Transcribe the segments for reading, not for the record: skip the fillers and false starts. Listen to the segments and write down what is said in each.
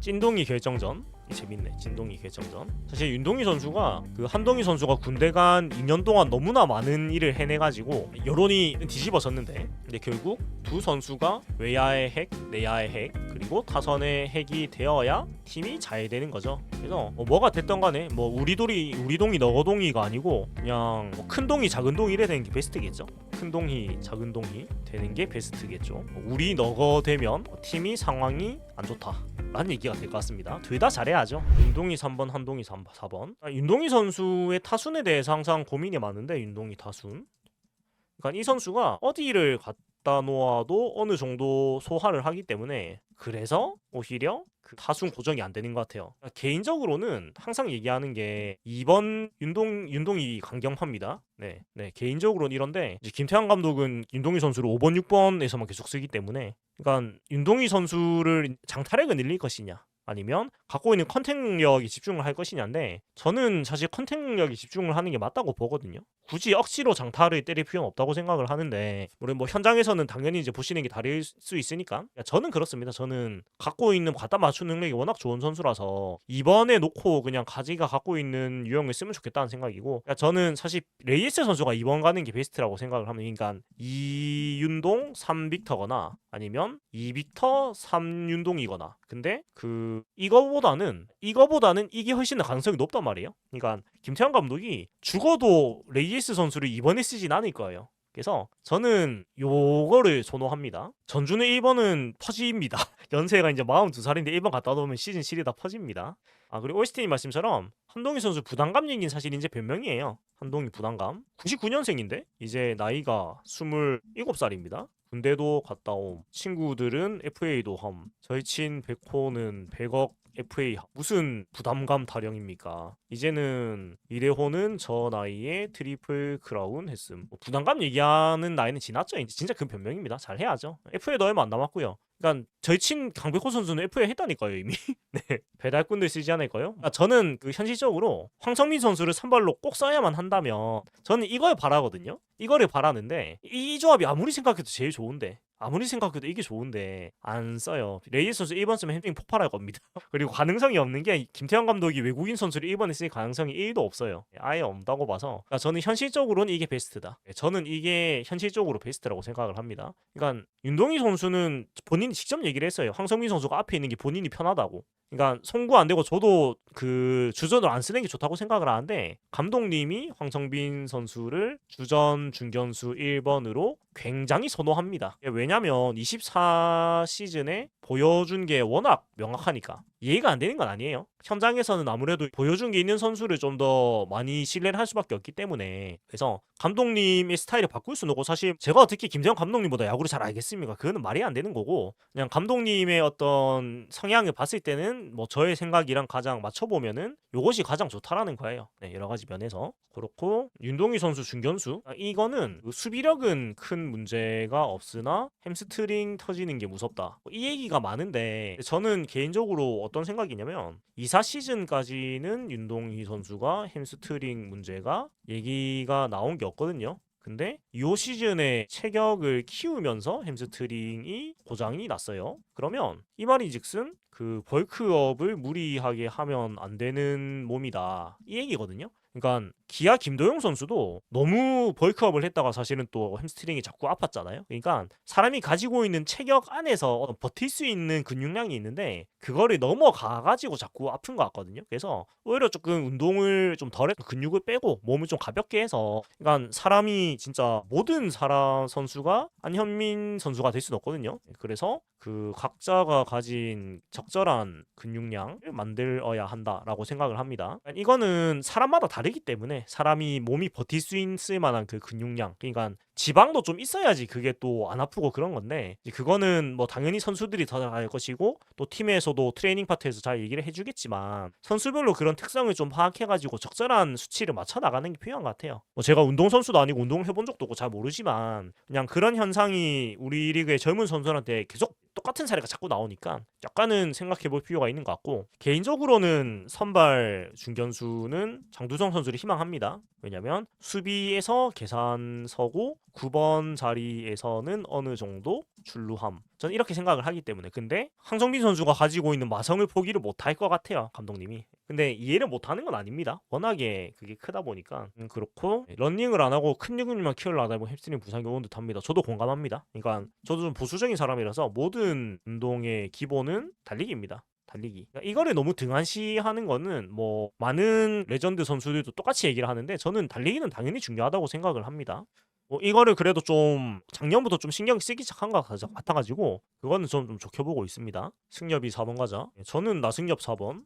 찐동이 결정전 재밌네. 진동이 결정전. 사실 윤동희 선수가 그 한동희 선수가 군대 간 2년 동안 너무나 많은 일을 해내가지고 여론이 뒤집어졌는데, 근데 결국 두 선수가 외야의 핵, 내야의 핵, 그리고 타선의 핵이 되어야 팀이 잘 되는 거죠. 그래서 뭐가 됐던 간에 뭐 우리 동이 너거동이가 아니고 그냥 큰 동이 작은 동이 이래 되는 게 베스트겠죠. 큰 동이 작은 동이 되는 게 베스트겠죠. 우리 너거 되면 팀이 상황이 안 좋다 라는 얘기가 될 것 같습니다. 둘 다 잘해야죠. 윤동희 3번, 한동희 4번. 윤동희 선수의 타순에 대해서 항상 고민이 많은데, 윤동희 타순. 그러니까 이 선수가 어디를 갖다 놓아도 어느 정도 소화를 하기 때문에, 그래서 오히려 그 타순 고정이 안 되는 것 같아요. 개인적으로는 항상 얘기하는 게 2번 윤동희 강경파입니다. 네, 개인적으로는 이런데 이제 김태환 감독은 윤동희 선수를 5번, 6번에서만 계속 쓰기 때문에, 그러니까 윤동희 선수를 장타력을 늘릴 것이냐, 아니면 갖고 있는 컨택 능력에 집중을 할 것이냐인데, 저는 사실 컨택 능력에 집중을 하는 게 맞다고 보거든요. 굳이 억지로 장타를 때릴 필요는 없다고 생각을 하는데, 물론 뭐 현장에서는 당연히 이제 보시는 게 다를 수 있으니까 저는 그렇습니다. 저는 갖고 있는 갖다 맞추는 능력이 워낙 좋은 선수라서 이번에 놓고 그냥 가지가 갖고 있는 유형을 쓰면 좋겠다는 생각이고, 저는 사실 레이스 선수가 2번 가는 게 베스트라고 생각을 합니다. 그러니까 2윤동 3빅터거나 아니면 2빅터 3윤동이거나. 근데 이거보다는 이게 훨씬 더 가능성이 높단 말이에요. 그러니까 김태환 감독이 죽어도 레이스 선수를 2번에 쓰진 않을 거예요. 그래서 저는 요거를 선호합니다. 전준우 1번은 퍼집니다. 연세가 이제 42살인데 1번 갖다 놓으면 시즌 7이 다 퍼집니다. 그리고 올스틴이 말씀처럼 한동희 선수 부담감 얘기는 사실 이제 변명이에요. 한동희 부담감. 99년생인데 이제 나이가 27살입니다. 군대도 갔다 옴. 친구들은 FA도 함. 저희 친 백호는 100억 FA 무슨 부담감 타령입니까? 이제는 이대호는 저 나이에 트리플 크라운 했음. 부담감 얘기하는 나이는 지났죠. 이제 진짜 그 변명입니다. 잘 해야죠. FA도 얼마 안 남았고요. 그러니까 저희 친 강백호 선수는 FA 했다니까요 이미. 네, 배달꾼들 쓰지 않을까요? 저는 현실적으로 황성민 선수를 선발로 꼭 써야만 한다면 저는 이걸 바라거든요. 이거를 바라는데 이 조합이 아무리 생각해도 제일 좋은데, 아무리 생각해도 이게 좋은데 안 써요. 레이스 선수 1번 쓰면 햄스트링 폭발할 겁니다. 그리고 가능성이 없는 게 김태형 감독이 외국인 선수를 1번에 쓸 가능성이 1도 없어요. 아예 없다고 봐서 저는 현실적으로는 이게 베스트다. 저는 이게 현실적으로 베스트라고 생각을 합니다. 그러니까 윤동희 선수는 본인이 직접 얘기를 했어요. 황성민 선수가 앞에 있는 게 본인이 편하다고. 그러니까 송구 안 되고 저도 그 주전을 안 쓰는 게 좋다고 생각을 하는데, 감독님이 황성빈 선수를 주전 중견수 1번으로 굉장히 선호합니다. 왜냐면 24 시즌에 보여준 게 워낙 명확하니까. 이해가 안 되는 건 아니에요. 현장에서는 아무래도 보여준 게 있는 선수를 좀 더 많이 신뢰를 할 수밖에 없기 때문에. 그래서 감독님의 스타일을 바꿀 수는 없고, 사실 제가 어떻게 김재형 감독님보다 야구를 잘 알겠습니까? 그거는 말이 안 되는 거고, 그냥 감독님의 어떤 성향을 봤을 때는 뭐 저의 생각이랑 가장 맞춰보면은 요것이 가장 좋다라는 거예요. 네, 여러 가지 면에서. 그렇고 윤동희 선수 중견수, 이거는 수비력은 큰 문제가 없으나 햄스트링 터지는 게 무섭다, 이 얘기가 많은데, 저는 개인적으로 어떤 생각이냐면 24 시즌까지는 윤동희 선수가 햄스트링 문제가 얘기가 나온 게 없거든요. 근데 이 시즌에 체격을 키우면서 햄스트링이 고장이 났어요. 그러면 이 말인즉슨 그 벌크업을 무리하게 하면 안 되는 몸이다, 이 얘기거든요. 그러니까 기아 김도영 선수도 너무 벌크업을 했다가 사실은 또 햄스트링이 자꾸 아팠잖아요. 그러니까 사람이 가지고 있는 체격 안에서 버틸 수 있는 근육량이 있는데 그거를 넘어가가지고 자꾸 아픈 것 같거든요. 그래서 오히려 조금 운동을 좀 덜 해서 근육을 빼고 몸을 좀 가볍게 해서, 그러니까 사람이 진짜 모든 사람 선수가 안현민 선수가 될 수는 없거든요. 그래서 그 각자가 가진 적절한 근육량을 만들어야 한다라고 생각을 합니다. 이거는 사람마다 다르기 때문에 사람이 몸이 버틸 수 있을 만한 그 근육량, 그러니까 지방도 좀 있어야지 그게 또 안 아프고 그런 건데, 그거는 뭐 당연히 선수들이 더 잘 알 것이고 또 팀에서도 트레이닝 파트에서 잘 얘기를 해주겠지만, 선수별로 그런 특성을 좀 파악해가지고 적절한 수치를 맞춰 나가는 게 필요한 것 같아요. 뭐 제가 운동선수도 아니고 운동을 해본 적도 없고 잘 모르지만, 그냥 그런 현상이 우리 리그의 젊은 선수한테 계속 똑같은 사례가 자꾸 나오니까 약간은 생각해 볼 필요가 있는 것 같고, 개인적으로는 선발 중견수는 장두성 선수를 희망합니다. 왜냐면 수비에서 계산서고 9번 자리에서는 어느 정도 출루함, 저는 이렇게 생각을 하기 때문에. 근데 황성빈 선수가 가지고 있는 마성을 포기를 못할 것 같아요, 감독님이. 근데 이해를 못하는 건 아닙니다. 워낙에 그게 크다 보니까. 그렇고 러닝을 안 하고 큰 근육만 키우려다 보면 햄스트링 부상이 오는 듯합니다. 저도 공감합니다. 그러니까 저도 좀 보수적인 사람이라서 모든 운동의 기본은 달리기입니다. 달리기. 그러니까 이거를 너무 등한시하는 거는 뭐 많은 레전드 선수들도 똑같이 얘기를 하는데, 저는 달리기는 당연히 중요하다고 생각을 합니다. 이거를 그래도 좀 작년부터 좀 신경 쓰기 시작한 것 같아가지고 그거는 좀 좋게 보고 있습니다. 승엽이 4번 가자. 저는 나승엽 4번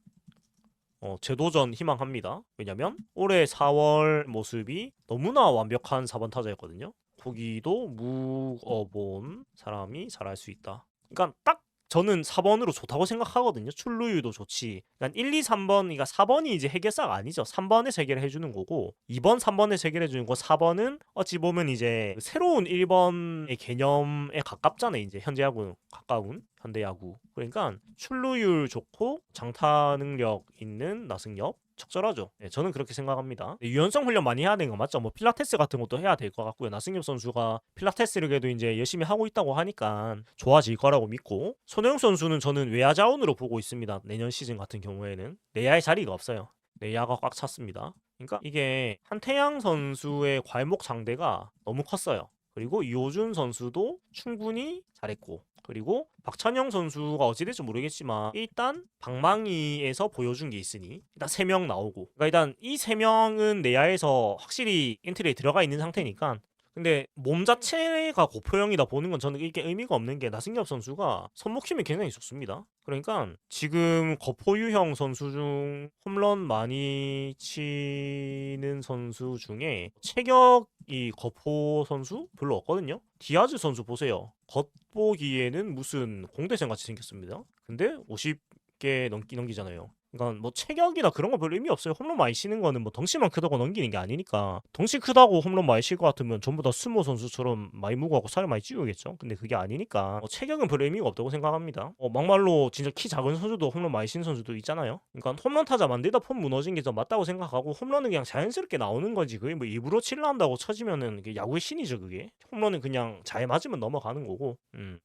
재도전 희망합니다. 왜냐면 올해 4월 모습이 너무나 완벽한 4번 타자였거든요. 거기도 무어본 사람이 잘할 수 있다. 그러니까 딱 저는 4번으로 좋다고 생각하거든요. 출루율도 좋지. 그러니까 1, 2, 3번, 그러니까 4번이 이제 해결사가 아니죠. 3번에서 해결을 해주는 거고, 2번, 3번에서 해결해주는 거, 4번은 어찌 보면 이제 새로운 1번의 개념에 가깝잖아요. 이제 현재하고 가까운 현대야구. 그러니까 출루율 좋고 장타 능력 있는 나승엽 적절하죠. 네, 저는 그렇게 생각합니다. 유연성 훈련 많이 해야 되는 거 맞죠? 뭐 필라테스 같은 것도 해야 될 것 같고요. 나승엽 선수가 필라테스를 그래도 이제 열심히 하고 있다고 하니까 좋아질 거라고 믿고, 손호영 선수는 저는 외야 자원으로 보고 있습니다. 내년 시즌 같은 경우에는 내야의 자리가 없어요. 내야가 꽉 찼습니다. 그러니까 이게 한태양 선수의 괄목 상대가 너무 컸어요. 그리고 이호준 선수도 충분히 잘했고, 그리고 박찬영 선수가 어찌 될지 모르겠지만 일단 방망이에서 보여준 게 있으니 일단 3명 나오고, 그러니까 일단 이 3명은 내야에서 확실히 엔트리에 들어가 있는 상태니까. 근데 몸 자체가 고표형이다 보는 건 저는 이게 의미가 없는 게, 나승엽 선수가 손목힘이 굉장히 좋습니다. 그러니까 지금 거포유형 선수 중 홈런 많이 치는 선수 중에 체격이 거포 선수 별로 없거든요. 디아즈 선수 보세요. 겉보기에는 무슨 공대생 같이 생겼습니다. 근데 50개 넘기잖아요. 그러니까 뭐 체격이나 그런 거 별 의미 없어요. 홈런 많이 치는 거는 뭐 덩치만 크다고 넘기는 게 아니니까. 덩치 크다고 홈런 많이 칠 것 같으면 전부 다 스모 선수처럼 많이 무거워하고 살을 많이 찌우겠죠. 근데 그게 아니니까 체격은 별 의미가 없다고 생각합니다. 막말로 진짜 키 작은 선수도 홈런 많이 치는 선수도 있잖아요. 그러니까 홈런 타자 만들다 폼 무너진 게 더 맞다고 생각하고, 홈런은 그냥 자연스럽게 나오는 거지. 그게 뭐 일부러 칠라 한다고 쳐지면은 그게 야구의 신이죠. 그게 홈런은 그냥 잘 맞으면 넘어가는 거고.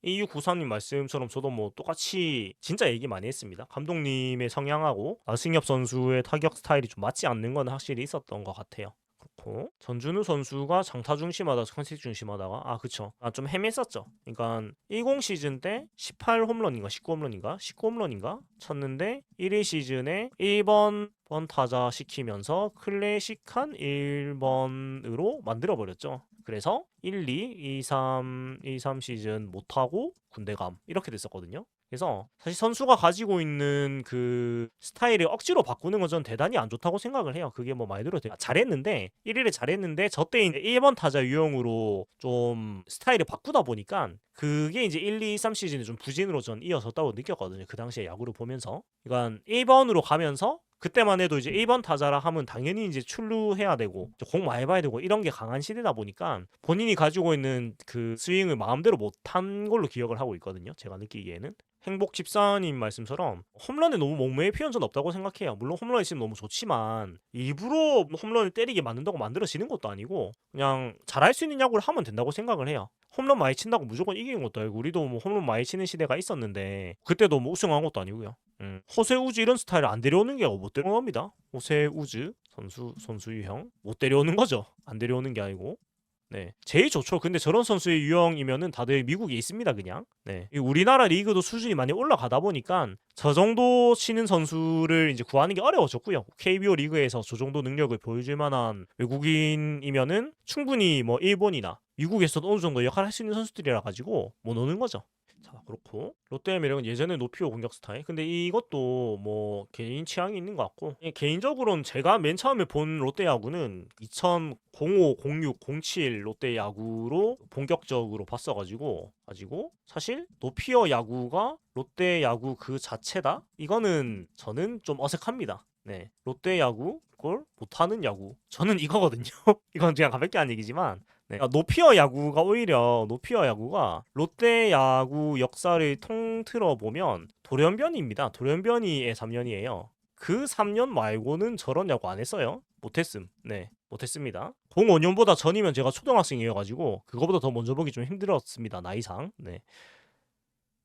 EU94님 말씀처럼 저도 뭐 똑같이 진짜 얘기 많이 했습니다. 감독님의 성향하고 나승엽 선수의 타격 스타일이 좀 맞지 않는 건 확실히 있었던 것 같아요. 그렇고 전준우 선수가 장타 중심하다 컨택 중심하다가 그쵸, 좀 헤맸었죠. 그러니까 10 시즌 때 18 홈런인가 19 홈런인가 19 홈런인가 쳤는데 1위 시즌에 1번 타자 시키면서 클래식한 1번으로 만들어버렸죠. 그래서 1, 2, 3 시즌 못하고 군대감 이렇게 됐었거든요. 그래서 사실 선수가 가지고 있는 그 스타일을 억지로 바꾸는 건 전 대단히 안 좋다고 생각을 해요. 그게 뭐 말 그대로 잘했는데 1위를 잘했는데 저 때 이제 1번 타자 유형으로 좀 스타일을 바꾸다 보니까 그게 이제 1, 2, 3 시즌에 좀 부진으로 전 이어졌다고 느꼈거든요. 그 당시에 야구를 보면서. 그러니까 1번으로 가면서 그때만 해도 이제 1번 타자라 하면 당연히 이제 출루해야 되고 공 많이 봐야 되고 이런 게 강한 시대다 보니까 본인이 가지고 있는 그 스윙을 마음대로 못한 걸로 기억을 하고 있거든요. 제가 느끼기에는. 행복 집사님 말씀처럼 홈런에 너무 목매의 필요는 없다고 생각해요. 물론 홈런이 있으면 너무 좋지만 일부러 홈런을 때리게 만든다고 만들어지는 것도 아니고 그냥 잘할 수 있는 야구를 하면 된다고 생각을 해요. 홈런 많이 친다고 무조건 이기는 것도 아니고, 우리도 뭐 홈런 많이 치는 시대가 있었는데 그때도 뭐 우승한 것도 아니고요. 호세우즈 이런 스타일 안 데려오는 게 못 데려오는 겁니다. 호세우즈 선수 유형 못 데려오는 거죠. 안 데려오는 게 아니고. 네, 제일 좋죠. 근데 저런 선수의 유형이면은 다들 미국에 있습니다, 그냥. 네, 우리나라 리그도 수준이 많이 올라가다 보니까 저 정도 치는 선수를 이제 구하는 게 어려워졌고요. KBO 리그에서 저 정도 능력을 보여줄 만한 외국인이면은 충분히 뭐 일본이나 미국에서도 어느 정도 역할을 할 수 있는 선수들이라 가지고 뭐 노는 거죠. 자, 그렇고 롯데의 매력은 예전에 노피오 공격 스타일. 근데 이것도 뭐 개인 취향이 있는 것 같고, 개인적으로는 제가 맨 처음에 본 롯데 야구는 2005, 06, 07 롯데 야구로 본격적으로 봤어가지고 사실 노피어 야구가 롯데 야구 그 자체다? 이거는 저는 좀 어색합니다. 네, 롯데 야구 그걸 못하는 야구, 저는 이거거든요. 이건 그냥 가볍게 한 얘기지만 네. 노피어 야구가 오히려 노피어 야구가 롯데 야구 역사를 통틀어 보면 돌연변이입니다. 돌연변이의 3년이에요. 그 3년 말고는 저런 야구 안 했어요. 못했음. 네, 못했습니다. 05년보다 전이면 제가 초등학생이어가지고 그거보다 더 먼저 보기 좀 힘들었습니다. 나이상. 네.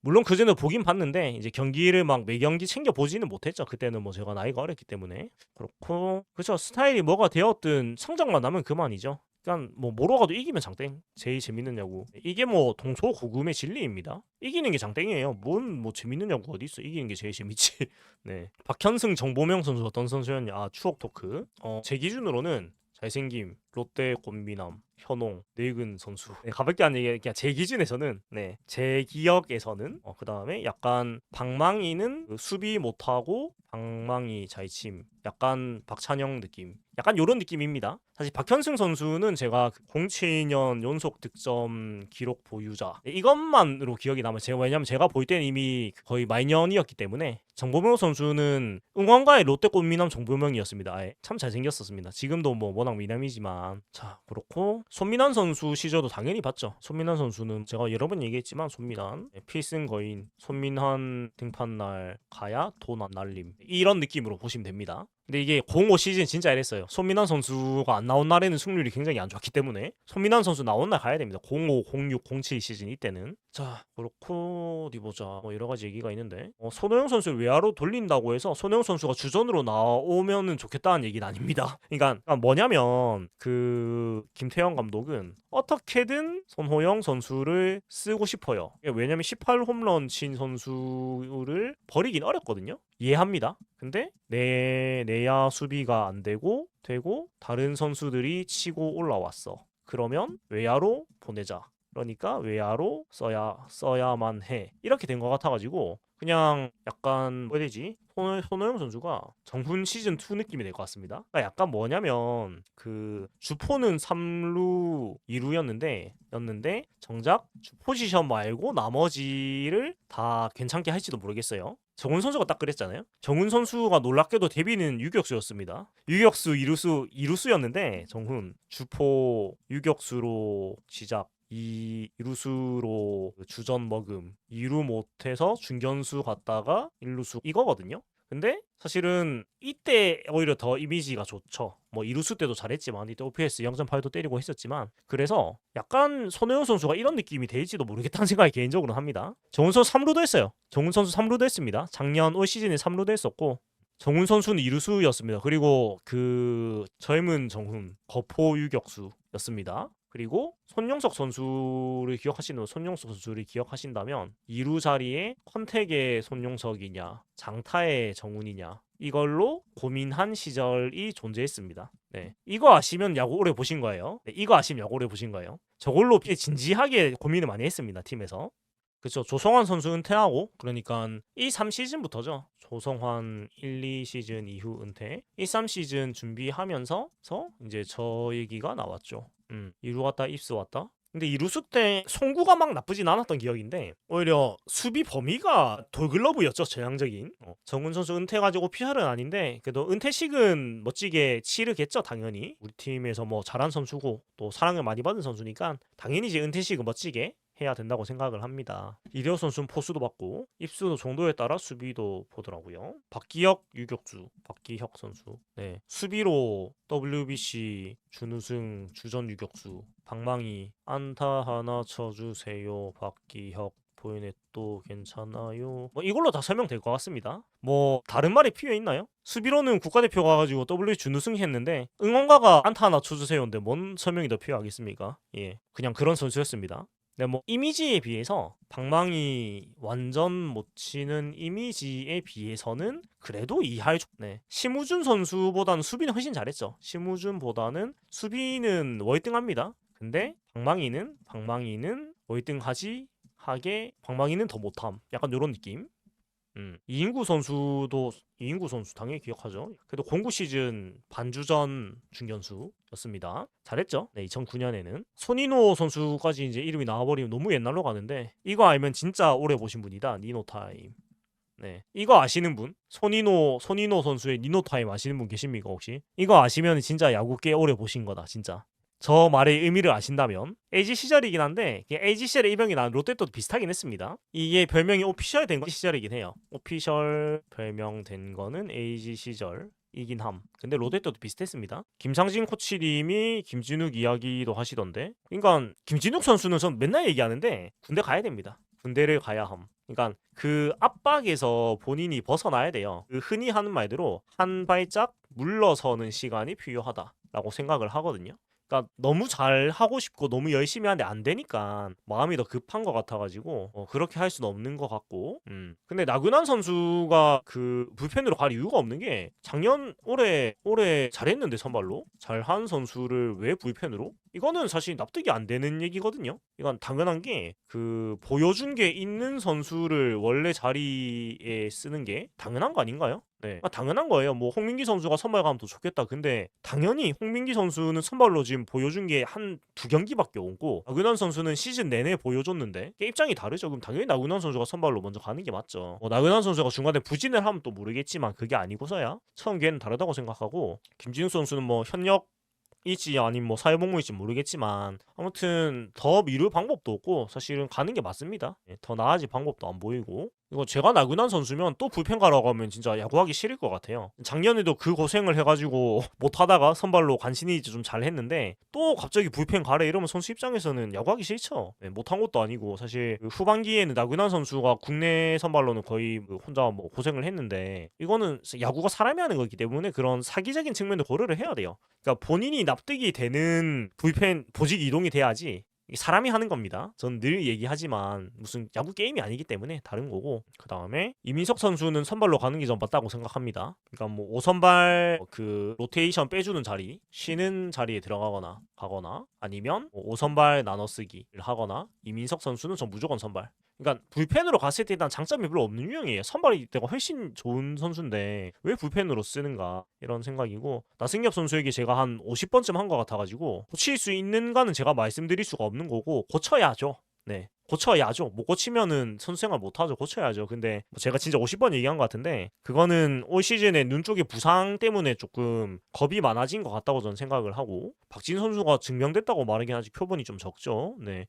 물론 그전에 보긴 봤는데 이제 경기를 막 매 경기 챙겨 보지는 못했죠. 그때는 뭐 제가 나이가 어렸기 때문에. 그렇고 그렇죠. 스타일이 뭐가 되었든 성장만 하면 그만이죠. 그러니까 뭐 뭐로 가도 이기면 장땡. 제일 재밌는 야구. 이게 뭐 동서고금의 진리입니다. 이기는 게 장땡이에요. 뭔 뭐 재밌는 야구 어디 있어? 이기는 게 제일 재밌지. 네. 박현승, 정보명 선수 어떤 선수였냐? 아, 추억 토크. 제 기준으로는 잘생김, 롯데 꽃미남, 현홍, 늙은 선수. 네, 가볍게 한 얘기, 그냥 제 기준에서는, 네, 제 기억에서는, 그 다음에 약간 방망이는 그 수비 못하고 방망이 잘 침, 약간 박찬영 느낌, 약간 요런 느낌입니다. 사실 박현승 선수는 제가 07년 연속 득점 기록 보유자 이것만으로 기억이 남아요. 제가 왜냐면 제가 볼 때는 이미 거의 마이년이었기 때문에. 정보명 선수는 응원가의 롯데 꽃미남 정보명이었습니다. 참 잘생겼었습니다. 지금도 뭐 워낙 미남이지만. 자, 그렇고 손민환 선수 시절도 당연히 봤죠. 손민환 선수는 제가 여러 번 얘기했지만 손민환 필승 거인, 손민환 등판날 가야 돈 안 날림, 이런 느낌으로 보시면 됩니다. 근데 이게 05 시즌 진짜 이랬어요. 손민환 선수가 안 나온 날에는 승률이 굉장히 안 좋았기 때문에 손민환 선수 나온 날 가야 됩니다. 05, 06, 07 시즌 이때는. 자, 그렇고 어디 보자. 뭐 여러 가지 얘기가 있는데 손호영 선수를 외야로 돌린다고 해서 손호영 선수가 주전으로 나오면은 좋겠다는 얘기는 아닙니다. 그러니까 뭐냐면 그 김태형 감독은 어떻게든 손호영 선수를 쓰고 싶어요. 왜냐면 18홈런 친 선수를 버리긴 어렵거든요. 이해합니다. 근데 내야 수비가 안 되고 다른 선수들이 치고 올라왔어. 그러면 외야로 보내자. 그러니까 외야로 써야만 해. 이렇게 된 것 같아가지고 그냥 약간 뭐 되지? 손호영 선수가 정훈 시즌 2 느낌이 될 것 같습니다. 그러니까 약간 뭐냐면 그 주포는 3루 2루였는데 정작 주 포지션 말고 나머지를 다 괜찮게 할지도 모르겠어요. 정훈 선수가 딱 그랬잖아요. 정훈 선수가 놀랍게도 데뷔는 유격수였습니다. 유격수, 이루수였는데 정훈 주포 유격수로 시작. 2루수로 주전 먹음, 2루 못해서 중견수 갔다가 1루수 이거거든요. 근데 사실은 이때 오히려 더 이미지가 좋죠. 뭐 2루수 때도 잘했지만 이때 OPS 0.8도 때리고 했었지만, 그래서 약간 손호영 선수가 이런 느낌이 될지도 모르겠다는 생각이 개인적으로 합니다. 정훈 선수 3루도 했어요. 정훈 선수 3루도 했습니다. 작년 올 시즌에 3루도 했었고 정훈 선수는 2루수였습니다. 그리고 그 젊은 정훈 거포 유격수였습니다. 그리고 손용석 선수를 기억하신다면 2루 자리에 컨택의 손용석이냐 장타의 정훈이냐 이걸로 고민한 시절이 존재했습니다. 네, 이거 아시면 야구 오래 보신 거예요. 네, 이거 아시면 야구 오래 보신 거예요. 저걸로 진지하게 고민을 많이 했습니다. 팀에서. 그렇죠. 조성환 선수 은퇴하고 그러니까 1-3시즌부터죠. 조성환 1-2시즌 이후 은퇴. 1-3시즌 준비하면서 이제 저 얘기가 나왔죠. 2루 왔다 입수 왔다. 근데 이루수 때 송구가 막 나쁘진 않았던 기억인데 오히려 수비 범위가 돌글러브였죠. 전향적인. 정훈 선수 은퇴가지고 피셜은 아닌데 그래도 은퇴식은 멋지게 치르겠죠. 당연히 우리 팀에서 뭐 잘한 선수고 또 사랑을 많이 받은 선수니까 당연히 이제 은퇴식은 멋지게 해야 된다고 생각을 합니다. 이대호 선수는 포수도 받고 입수 정도에 따라 수비도 보더라고요. 박기혁 유격수, 박기혁 선수. 네, 수비로 WBC 준우승 주전 유격수 방망이 안타 하나 쳐주세요. 박기혁 보이넷도 괜찮아요. 뭐 이걸로 다 설명될 것 같습니다. 뭐 다른 말이 필요 있나요? 수비로는 국가대표 가가지고 WBC 준우승 했는데 응원가가 안타 하나 쳐주세요인데 뭔 설명이 더 필요하겠습니까? 예, 그냥 그런 선수였습니다. 네, 뭐 이미지에 비해서 방망이 완전 못 치는 이미지에 비해서는 그래도 이할. 네, 심우준 선수보다는 수비는 훨씬 잘했죠. 심우준보다는 수비는 월등합니다. 근데 방망이는 월등하게 방망이는 더 못함. 약간 요런 느낌. 이인구 선수 당연히 기억하죠. 그래도 09 시즌 반주전 중견수였습니다. 잘했죠. 네, 2009년에는 손인호 선수까지 이제 이름이 나와버리면 너무 옛날로 가는데 이거 알면 진짜 오래 보신 분이다. 니노 타임. 네, 이거 아시는 분? 손인호 선수의 니노 타임 아시는 분 계십니까 혹시? 이거 아시면 진짜 야구 꽤 오래 보신 거다 진짜. 저 말의 의미를 아신다면 LG 시절이긴 한데 LG 시절의 이병이 나는 롯데도 비슷하긴 했습니다. 이게 별명이 오피셜 된 거 시절이긴 해요. 오피셜 별명된 거는 LG 시절이긴 함. 근데 롯데도 비슷했습니다. 김상진 코치님이 김진욱 이야기도 하시던데, 그러니까 김진욱 선수는 전 맨날 얘기하는데 군대 가야 됩니다. 군대를 가야 함. 그러니까 그 압박에서 본인이 벗어나야 돼요. 그 흔히 하는 말대로 한 발짝 물러서는 시간이 필요하다라고 생각을 하거든요. 그러니까 너무 잘 하고 싶고 너무 열심히 하는데 안 되니까 마음이 더 급한 것 같아가지고 그렇게 할 수는 없는 것 같고. 근데 나그난 선수가 그 불펜으로 갈 이유가 없는 게 작년 올해 잘했는데 선발로 잘한 선수를 왜 불펜으로? 이거는 사실 납득이 안 되는 얘기거든요. 이건 당연한 게 그 보여준 게 있는 선수를 원래 자리에 쓰는 게 당연한 거 아닌가요? 네. 당연한 거예요. 뭐 홍민기 선수가 선발 가면 더 좋겠다. 근데 당연히 홍민기 선수는 선발로 지금 보여준 게 한 두 경기밖에 없고 나균환 선수는 시즌 내내 보여줬는데 이게 입장이 다르죠. 그럼 당연히 나균환 선수가 선발로 먼저 가는 게 맞죠. 나균환 선수가 중간에 부진을 하면 또 모르겠지만 그게 아니고서야 처음 걔는 다르다고 생각하고, 김진욱 선수는 뭐 현역 이지 아니면 뭐 사회복무일지 모르겠지만 아무튼 더 미룰 방법도 없고 사실은 가는 게 맞습니다. 더 나아질 방법도 안 보이고, 이거 제가 나균환 선수면 또 불펜 가라고 하면 진짜 야구하기 싫을 것 같아요. 작년에도 그 고생을 해가지고 못하다가 선발로 간신히 좀 잘했는데 또 갑자기 불펜 가래 이러면 선수 입장에서는 야구하기 싫죠. 못한 것도 아니고 사실 그 후반기에는 나균환 선수가 국내 선발로는 거의 혼자 뭐 고생을 했는데, 이거는 야구가 사람이 하는 거기 때문에 그런 사기적인 측면도 고려를 해야 돼요. 그러니까 본인이 납득이 되는 불펜 보직 이동이 돼야지. 이게 사람이 하는 겁니다. 전 늘 얘기하지만 무슨 야구 게임이 아니기 때문에 다른 거고. 그 다음에 이민석 선수는 선발로 가는 게 전 맞다고 생각합니다. 그러니까 뭐 5선발 그 로테이션 빼주는 자리, 쉬는 자리에 들어가거나 가거나 아니면 5선발 나눠 쓰기를 하거나, 이민석 선수는 전 무조건 선발. 그러니까 불펜으로 갔을 때 일단 장점이 별로 없는 유형이에요. 선발이 때가 훨씬 좋은 선수인데 왜 불펜으로 쓰는가 이런 생각이고, 나승엽 선수에게 제가 한 50번쯤 한 것 같아가지고 고칠 수 있는가는 제가 말씀드릴 수가 없는 거고 고쳐야죠. 네. 고쳐야죠. 못 고치면은 선수 생활 못하죠. 고쳐야죠. 근데 제가 진짜 50번 얘기한 것 같은데 그거는 올 시즌에 눈 쪽에 부상 때문에 조금 겁이 많아진 것 같다고 저는 생각을 하고, 박진 선수가 증명됐다고 말하긴 아직 표본이 좀 적죠. 네.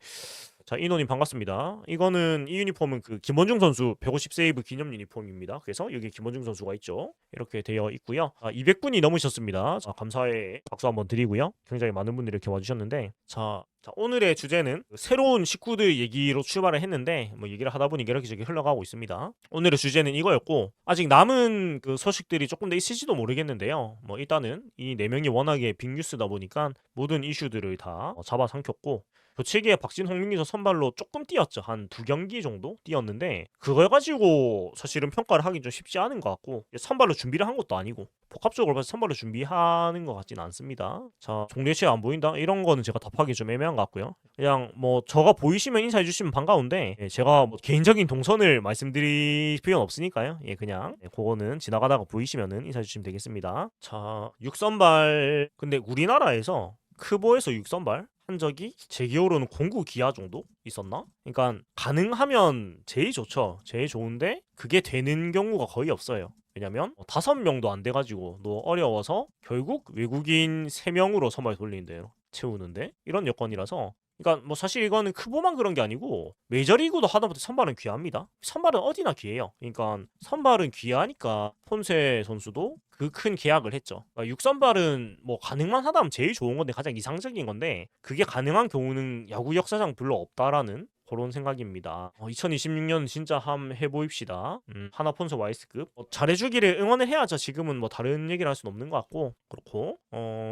자, 이노님 반갑습니다. 이거는 이 유니폼은 그 김원중 선수 150 세이브 기념 유니폼입니다. 그래서 여기 김원중 선수가 있죠. 이렇게 되어 있고요. 200분이 넘으셨습니다. 자, 감사의 박수 한번 드리고요. 굉장히 많은 분들이 이렇게 와주셨는데, 자, 오늘의 주제는 새로운 식구들 얘기로 출발을 했는데 뭐 얘기를 하다 보니 이렇게 저렇게 흘러가고 있습니다. 오늘의 주제는 이거였고, 아직 남은 그 소식들이 조금 더 있을지도 모르겠는데요. 뭐 일단은 이 네 명이 워낙에 빅뉴스다 보니까 모든 이슈들을 다 잡아삼켰고, 교체기에 박진 홍민기서 선발로 조금 뛰었죠. 한 두 경기 정도 뛰었는데 그걸 가지고 사실은 평가를 하긴 좀 쉽지 않은 것 같고, 선발로 준비를 한 것도 아니고 복합적으로 봐서 선발로 준비하는 것 같진 않습니다. 자, 종례시에 안 보인다? 이런 거는 제가 답하기 좀 애매한 것 같고요. 그냥 뭐 저가 보이시면 인사해 주시면 반가운데 제가 뭐 개인적인 동선을 말씀드릴 필요는 없으니까요. 그냥 그거는 지나가다가 보이시면은 인사해 주시면 되겠습니다. 자, 6선발, 근데 우리나라에서 크보에서 6선발 한 적이 제 기억으로는 공구 기아 정도 있었나? 그러니까 가능하면 제일 좋죠. 제일 좋은데 그게 되는 경우가 거의 없어요. 왜냐면 5명도 안 돼가지고 너 어려워서 결국 외국인 3명으로 선발 돌리는데요. 채우는데 이런 여건이라서, 그러니까 뭐 사실 이거는 크보만 그런 게 아니고 메이저리그도 하다못해 선발은 귀합니다. 선발은 어디나 귀해요. 그러니까 선발은 귀하니까 폰세 선수도 그 큰 계약을 했죠. 그러니까 6선발은 뭐 가능만 하다면 제일 좋은 건데 가장 이상적인 건데 그게 가능한 경우는 야구 역사상 별로 없다라는 그런 생각입니다. 2026년 진짜 함 해보입시다. 하나 폰세 와이스급 잘해주기를 응원을 해야죠. 지금은 뭐 다른 얘기를 할 수는 없는 것 같고. 그렇고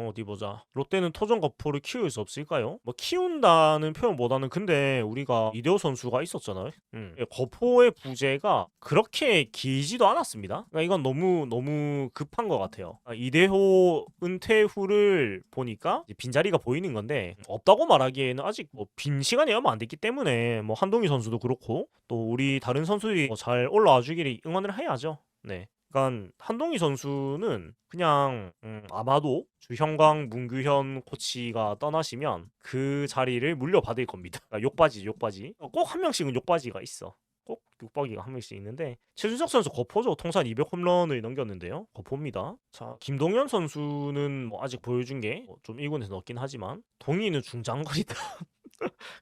어디 보자. 롯데는 토종 거포를 키울 수 없을까요? 뭐 키운다는 표현보다는 근데 우리가 이대호 선수가 있었잖아요. 거포의 부재가 그렇게 길지도 않았습니다. 그러니까 이건 너무 급한 것 같아요. 이대호 은퇴 후를 보니까 빈자리가 보이는 건데 없다고 말하기에는 아직 뭐 빈 시간이 얼마 안 됐기 때문에 뭐 한동희 선수도 그렇고 또 우리 다른 선수들이 잘 올라와 주기를 응원을 해야죠. 네. 그러니까 한동희 선수는 그냥 아마도 주형광 문규현 코치가 떠나시면 그 자리를 물려받을 겁니다. 그러니까 욕바지 꼭 한 명씩은 욕바지가 있어. 꼭 뚝박이가 한 명씩 있는데 최준석 선수 거포죠. 통산 200 홈런을 넘겼는데요. 거포입니다. 자, 김동현 선수는 뭐 아직 보여준 게 좀 1군에서 넣긴 하지만 동의는 중장거리다.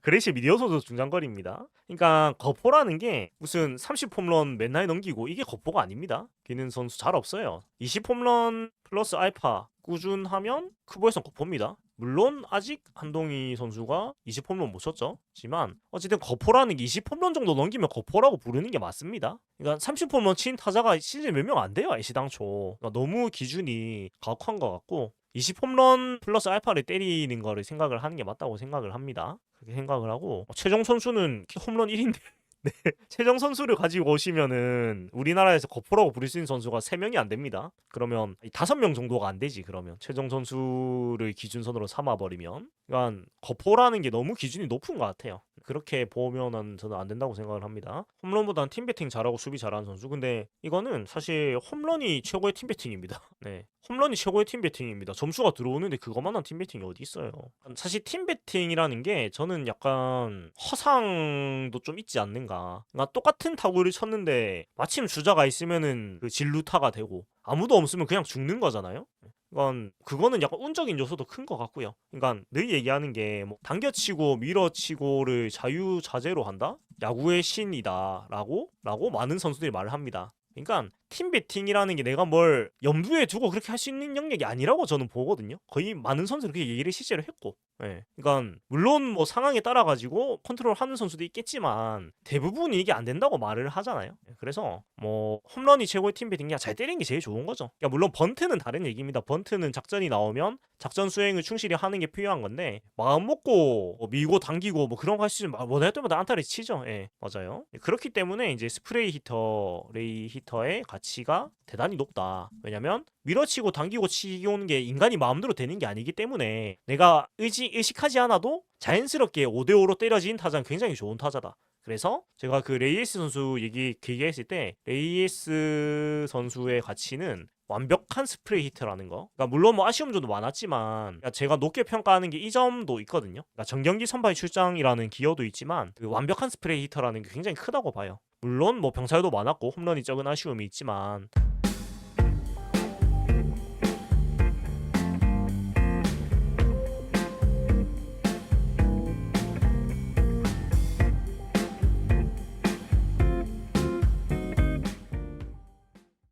그레이시 미디어 선수 중장거리입니다. 그러니까 거포라는 게 무슨 30 홈런 맨날 넘기고 이게 거포가 아닙니다. 걔는 선수 잘 없어요. 20 홈런 플러스 알파 꾸준하면 크보에선 거포입니다. 물론 아직 한동희 선수가 20 홈런 못 쳤죠. 하지만 어쨌든 거포라는 게 20 홈런 정도 넘기면 거포라고 부르는 게 맞습니다. 그러니까 30 홈런 친 타자가 시즌에 몇 명 안 돼요. 애시당초. 그러니까 너무 기준이 가혹한 것 같고 20 홈런 플러스 알파를 때리는 거를 생각을 하는 게 맞다고 생각을 합니다. 그렇게 생각을 하고 최정 선수는 홈런 1인데 네. 최정 선수를 가지고 오시면은 우리나라에서 거포라고 부를 수 있는 선수가 3명이 안 됩니다. 그러면 5명 정도가 안 되지. 그러면 최정 선수를 기준선으로 삼아버리면 그러니까 거포라는 게 너무 기준이 높은 것 같아요. 그렇게 보면은 저는 안 된다고 생각을 합니다. 홈런보다는 팀 배팅 잘하고 수비 잘하는 선수. 근데 이거는 사실 홈런이 최고의 팀 배팅입니다. 네. 홈런이 최고의 팀 배팅입니다. 점수가 들어오는데 그것만한 팀 배팅이 어디 있어요. 사실 팀 배팅이라는 게 저는 약간 허상도 좀 있지 않는가. 그러니까 똑같은 타구를 쳤는데 마침 주자가 있으면은 그 진루타가 되고 아무도 없으면 그냥 죽는 거잖아요. 그건 그거는 약간 운적인 요소도 큰 것 같고요. 그러니까 늘 얘기하는 게 뭐 당겨치고 밀어치고를 자유자재로 한다? 야구의 신이다라고 많은 선수들이 말을 합니다. 그러니까 팀 배팅이라는 게 내가 뭘 염두에 두고 그렇게 할 수 있는 영역이 아니라고 저는 보거든요. 거의 많은 선수들이 그렇게 얘기를 실제로 했고, 예. 그러니까 물론 뭐 상황에 따라 가지고 컨트롤하는 선수도 있겠지만 대부분이 이게 안 된다고 말을 하잖아요. 그래서 뭐 홈런이 최고의 팀 배팅이야 잘 때리는 게 제일 좋은 거죠. 그러니까 물론 번트는 다른 얘기입니다. 번트는 작전이 나오면 작전 수행을 충실히 하는 게 필요한 건데 마음 먹고 뭐 밀고 당기고 뭐 그런 거 할 수 있으면 뭐할 때마다 안타를 치죠. 예, 맞아요. 그렇기 때문에 이제 스프레이 히터, 레이 히터의 가치가 대단히 높다. 왜냐면 밀어치고 당기고 치고는 게 인간이 마음대로 되는 게 아니기 때문에 내가 의식하지 않아도 자연스럽게 5대5로 때려진 타자는 굉장히 좋은 타자다. 그래서 제가 그 레이에스 선수 얘기했을 때 레이에스 선수의 가치는 완벽한 스프레이 히터라는 거. 그러니까 물론 뭐 아쉬운 점도 많았지만 제가 높게 평가하는 게 이 점도 있거든요. 그러니까 정경기 선발 출장이라는 기여도 있지만 그 완벽한 스프레이 히터라는 게 굉장히 크다고 봐요. 물론 뭐 병살도 많았고 홈런이 적은 아쉬움이 있지만